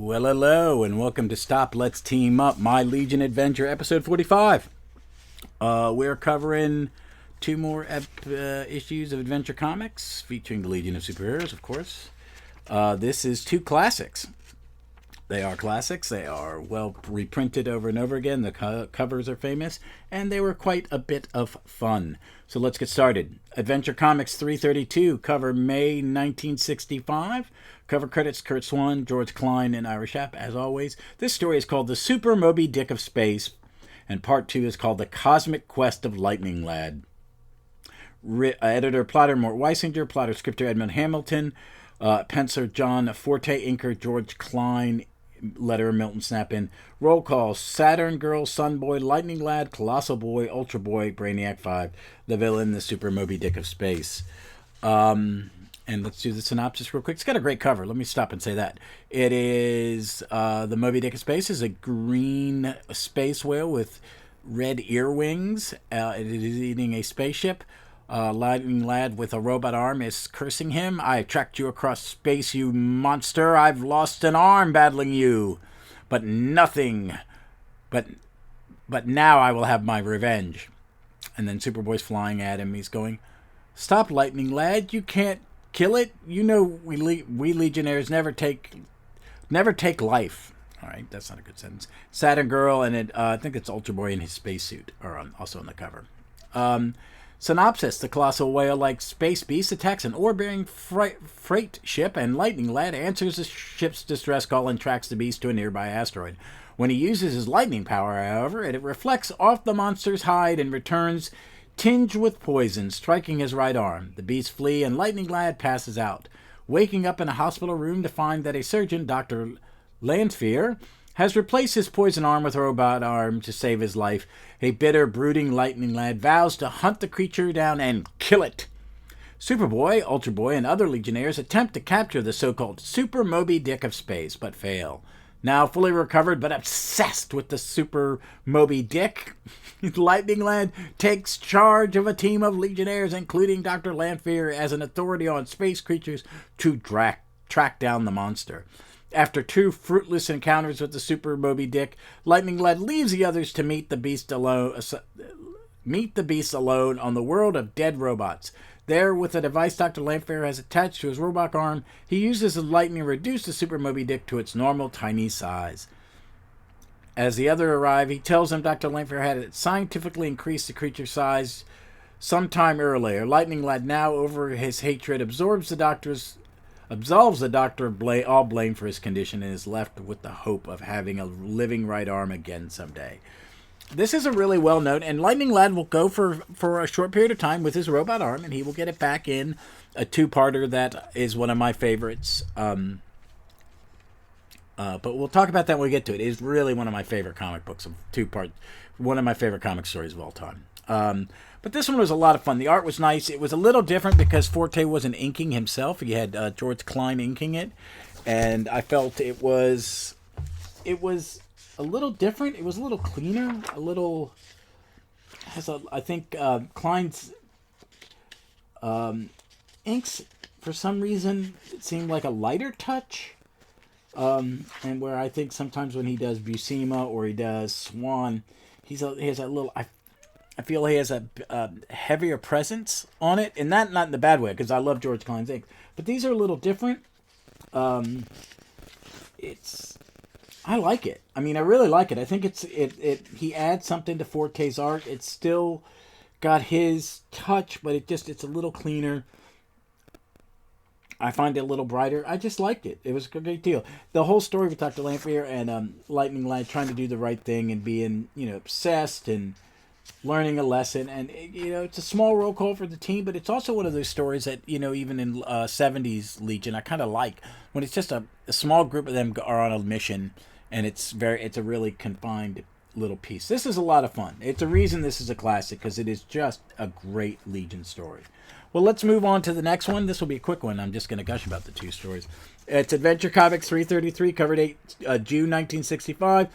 Well, hello, and welcome to Stop, Let's Team Up, My Legion Adventure, episode 45. We're covering two more issues of Adventure Comics, featuring the Legion of Superheroes, of course. This is two classics. They are classics. They are well reprinted over and over again. The covers are famous, and they were quite a bit of fun. So let's get started. Adventure Comics 332, cover May 1965. Cover credits Curt Swan, George Klien, and Ira Shap, as always. This story is called The Super-Moby Dick of Space, and part 2 is called The Cosmic Quest of Lightning Lad. Editor, plotter, Mort Weisinger. Plotter, scripter, Edmund Hamilton. Penciler, John Forte. Inker, George Klien. Letter, Milton Snap-in. Roll call: Saturn Girl, Sun Boy, Lightning Lad, Colossal Boy, Ultra Boy, Brainiac 5, the villain, the Super-Moby Dick of Space. And let's do the synopsis real quick. It's got a great cover. Let me stop and say that. It is, the Moby Dick of Space is a green space whale with red ear wings. It is eating a spaceship. Lightning Lad with a robot arm is cursing him. "I tracked you across space, you monster. I've lost an arm battling you. But nothing. But now I will have my revenge." And then Superboy's flying at him. He's going, "Stop, Lightning Lad. You can't kill it. You know we Legionnaires never take life." All right, that's not a good sentence. Saturn Girl and I think it's Ultra Boy in his spacesuit are also on the cover. Synopsis: the colossal whale-like space beast attacks an ore-bearing freight ship, and Lightning Lad answers the ship's distress call and tracks the beast to a nearby asteroid. When he uses his lightning power, however, it reflects off the monster's hide and returns tinged with poison, striking his right arm. The beasts flee, and Lightning Lad passes out, waking up in a hospital room to find that a surgeon, Dr. Landsfear, has replaced his poison arm with a robot arm to save his life. A bitter, brooding Lightning Lad vows to hunt the creature down and kill it. Superboy, Ultra Boy, and other Legionnaires attempt to capture the so-called Super-Moby Dick of Space, but fail. Now fully recovered but obsessed with the Super-Moby Dick, Lightning Lad takes charge of a team of Legionnaires, including Dr. Landsfear as an authority on space creatures, to track down the monster. After two fruitless encounters with the Super-Moby Dick, Lightning Lad leaves the others to meet the beast alone on the world of dead robots. There, with a device Dr. Landsfear has attached to his robot arm, he uses his lightning to reduce the Super-Moby Dick to its normal tiny size. As the others arrive, he tells them Dr. Landsfear had scientifically increased the creature's size some time earlier. Lightning Lad, now over his hatred, absolves the doctor all blame for his condition, and is left with the hope of having a living right arm again someday. This is a really well-known, and Lightning Lad will go for a short period of time with his robot arm, and he will get it back in a two-parter that is one of my favorites. But we'll talk about that when we get to it. It is really one of my favorite comic books of two-part, one of my favorite comic stories of all time. But this one was a lot of fun. The art was nice. It was a little different because Forte wasn't inking himself. He had George Klien inking it, and I felt it was a little different. It was a little cleaner. I think Klein's inks, for some reason, it seemed like a lighter touch. And where I think sometimes when he does Buscema or he does Swan, he has a little. I feel he has a heavier presence on it, and not in the bad way, because I love George Klein's ink. But these are a little different. I like it. I mean, I really like it. I think he adds something to Forte's art. It's still got his touch, but it's a little cleaner. I find it a little brighter. I just liked it. It was a great deal. The whole story with Dr. Landsfear and Lightning Lad trying to do the right thing and being, obsessed and learning a lesson. And, it's a small roll call for the team, but it's also one of those stories that, even in 70s Legion, I kind of like. When it's just a small group of them are on a mission, and it's a really confined little piece. This is a lot of fun. It's a reason this is a classic, because it is just a great Legion story. Well, let's move on to the next one. This will be a quick one. I'm just going to gush about the two stories. It's Adventure Comics 333, cover date June 1965.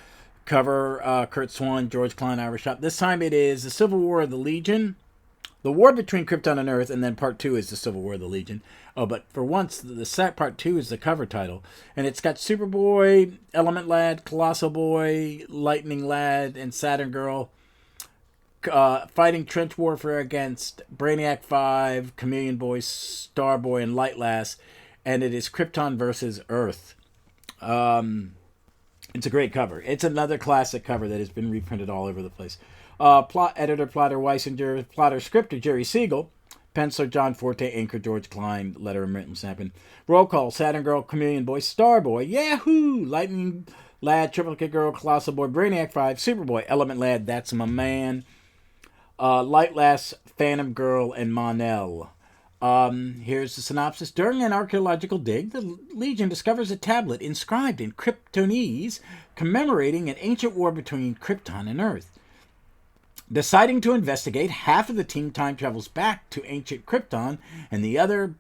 Cover Curt Swan, George Klien, Ira Shap. This time it is the Civil War of the Legion. the war between Krypton and Earth, and then part 2 is the Civil War of the Legion. Oh, but for once, the set part 2 is the cover title, and it's got Superboy, Element Lad, Colossal Boy, Lightning Lad, and Saturn Girl fighting trench warfare against Brainiac 5, Chameleon Boy, Starboy, and Light Lass, and it is Krypton versus Earth. It's a great cover. It's another classic cover that has been reprinted all over the place. Plot editor, plotter Weisinger, plotter scripter Jerry Siegel, penciler John Forte, anchor George Klien, letter and written Sampin. Roll call: Saturn Girl, Chameleon Boy, Starboy, Yahoo! Lightning Lad, Triplicate Girl, Colossal Boy, Brainiac 5, Superboy, Element Lad, that's my man, Light Lass, Phantom Girl, and Mon-El. Here's the synopsis. During an archaeological dig, the Legion discovers a tablet inscribed in Kryptonese commemorating an ancient war between Krypton and Earth. Deciding to investigate, half of the team time travels back to ancient Krypton and the other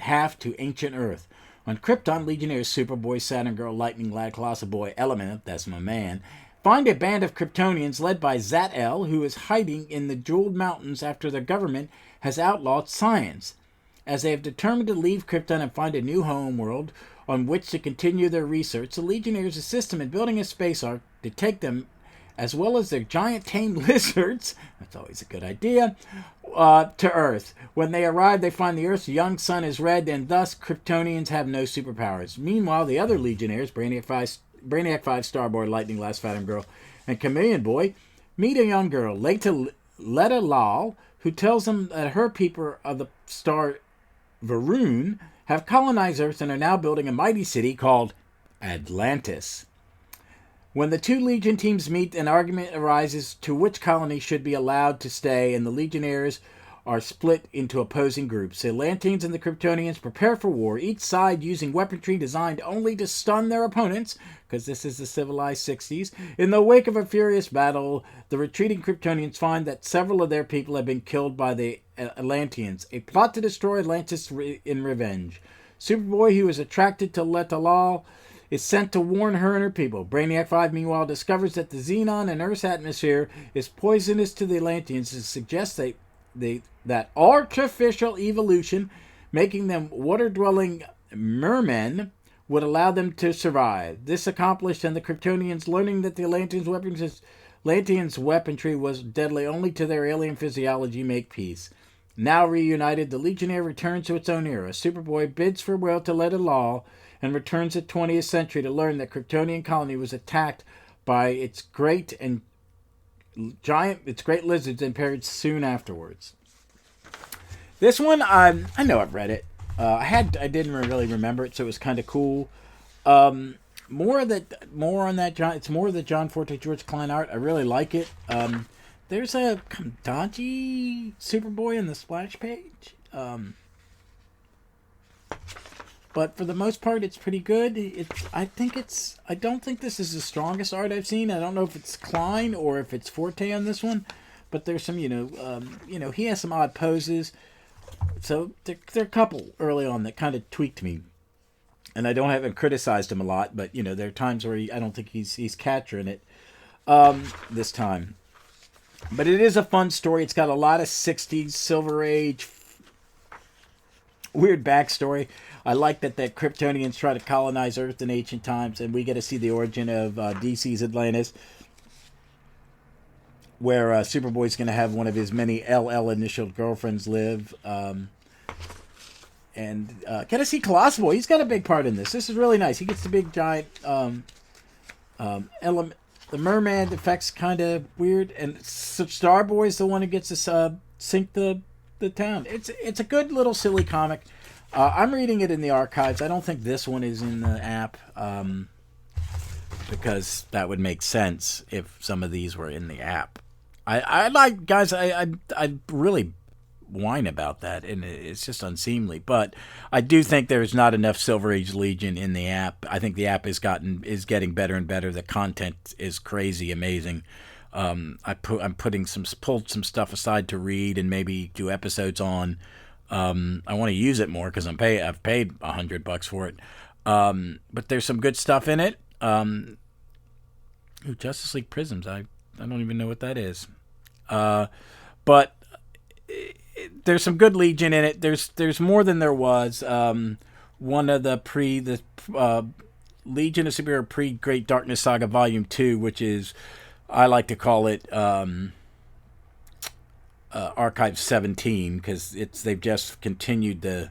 half to ancient Earth. On Krypton, Legionnaires Superboy, Saturn Girl, Lightning Lad, Colossal Boy, Element, that's my man, find a band of Kryptonians led by Zat-El, who is hiding in the Jeweled Mountains after the government has outlawed science. As they have determined to leave Krypton and find a new home world on which to continue their research, the Legionnaires assist them in building a space ark to take them, as well as their giant tame lizards, that's always a good idea, to Earth. When they arrive, they find the Earth's young sun is red, and thus Kryptonians have no superpowers. Meanwhile, the other Legionnaires, Brainiac 5, Starboy, Lightning Lass, Phantom Girl, and Chameleon Boy, meet a young girl, Leta Lal, who tells them that her people of the star Varun have colonized Earth and are now building a mighty city called Atlantis. When the two Legion teams meet, an argument arises to which colony should be allowed to stay, and the Legionnaires are split into opposing groups. The Atlanteans and the Kryptonians prepare for war, each side using weaponry designed only to stun their opponents, because this is the civilized 60s. In the wake of a furious battle, the retreating Kryptonians find that several of their people have been killed by the Atlanteans. A plot to destroy Atlantis in revenge. Superboy, who is attracted to Letalal, is sent to warn her and her people. Brainiac 5, meanwhile, discovers that the xenon in Earth's atmosphere is poisonous to the Atlanteans and suggests that artificial evolution, making them water-dwelling mermen, would allow them to survive. This accomplished, and the Kryptonians, learning that the Atlanteans' weaponry was deadly only to their alien physiology, make peace. Now reunited, the Legionnaire returns to its own era. Superboy bids farewell to Letalal and returns to 20th century to learn that Kryptonian colony was attacked by its great lizards and perished soon afterwards. This one, I know I've read it. I didn't really remember it, so it was kind of cool. More on that. It's more of the John Forte, George Klien art. I really like it. There's a dodgy Superboy in the splash page. But for the most part, it's pretty good. I don't think this is the strongest art I've seen. I don't know if it's Klien or if it's Forte on this one. But there's some, he has some odd poses. So there are a couple early on that kind of tweaked me. And I haven't criticized him a lot, but, there are times where I don't think he's capturing it this time. But it is a fun story. It's got a lot of 60s, Silver Age, weird backstory. I like that Kryptonians try to colonize Earth in ancient times, and we get to see the origin of DC's Atlantis, where Superboy's going to have one of his many LL initialed girlfriends live. And get to see Colossal Boy. He's got a big part in this. This is really nice. He gets the big giant element. The merman effect's kind of weird, and Starboy's the one who gets to sink the town. It's a good little silly comic. I'm reading it in the archives. I don't think this one is in the app, because that would make sense if some of these were in the app. I like, guys, I really whine about that, and it's just unseemly. But I do think there's not enough Silver Age Legion in the app. I think the app is getting better and better. The content is crazy amazing. Pulled some stuff aside to read and maybe do episodes on. I want to use it more because I've paid $100 for it. But there's some good stuff in it. Justice League Prisms. I don't even know what that is. But there's some good Legion in it. There's more than there was. One of the Legion of Superhero pre-Great Darkness Saga Volume 2, which is, I like to call it Archive 17, because they've just continued the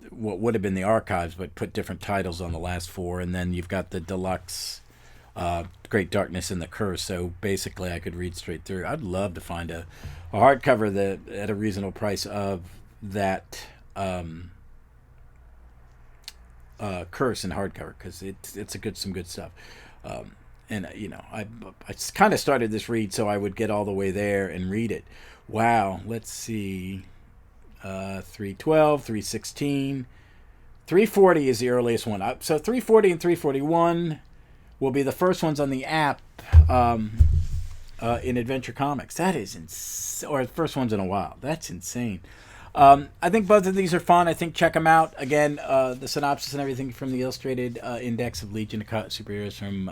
what would have been the archives, but put different titles on the last 4, and then you've got the deluxe Great Darkness and the Curse. So basically, I could read straight through. I'd love to find a hardcover that at a reasonable price of that Curse in hardcover, because it's some good stuff. And I kind of started this read so I would get all the way there and read it. Wow, let's see. 312, 316, 340 is the earliest one. So 340 and 341 will be the first ones on the app in Adventure Comics. That is or the first ones in a while. That's insane. I think both of these are fun. I think check them out. Again, the synopsis and everything from the Illustrated Index of Legion of Superheroes from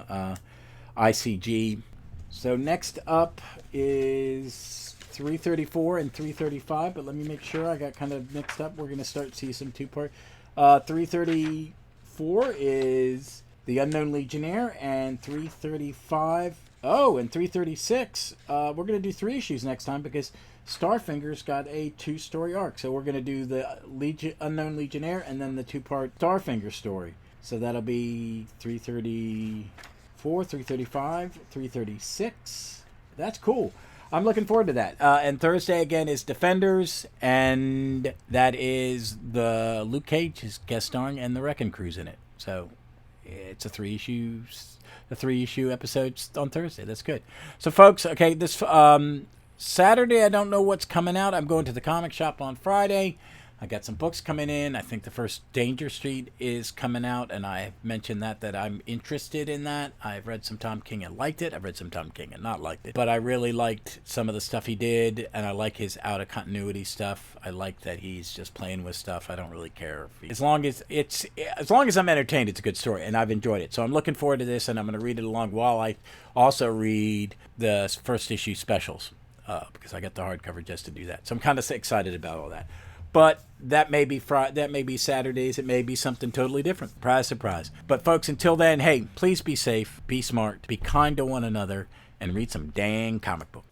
ICG. So next up is 334 and 335, but let me make sure I got kind of mixed up. We're going to start see some two-part. 334 is The Unknown Legionnaire, and 335... Oh, and 336. We're going to do 3 issues next time because Starfinger's got a 2-story arc. So we're going to do the Unknown Legionnaire and then the 2-part Starfinger story. So that'll be 334, 335, 336. That's cool. I'm looking forward to that. And Thursday, again, is Defenders, and that is the Luke Cage is guest starring, and the Wrecking Crew's in it. So it's a 3-issue episode on Thursday. That's good. So, folks, okay, this Saturday, I don't know what's coming out. I'm going to the comic shop on Friday. I got some books coming in. I think the first Danger Street is coming out, and I mentioned that I'm interested in that. I've read some Tom King and liked it. I've read some Tom King and not liked it. But I really liked some of the stuff he did, and I like his out-of-continuity stuff. I like that he's just playing with stuff. I don't really care. As long as I'm entertained, it's a good story, and I've enjoyed it. So I'm looking forward to this, and I'm going to read it along while I also read the first issue specials, because I got the hardcover just to do that. So I'm kind of excited about all that. But that may be Saturdays. It may be something totally different. Surprise, surprise. But folks, until then, hey, please be safe, be smart, be kind to one another, and read some dang comic book.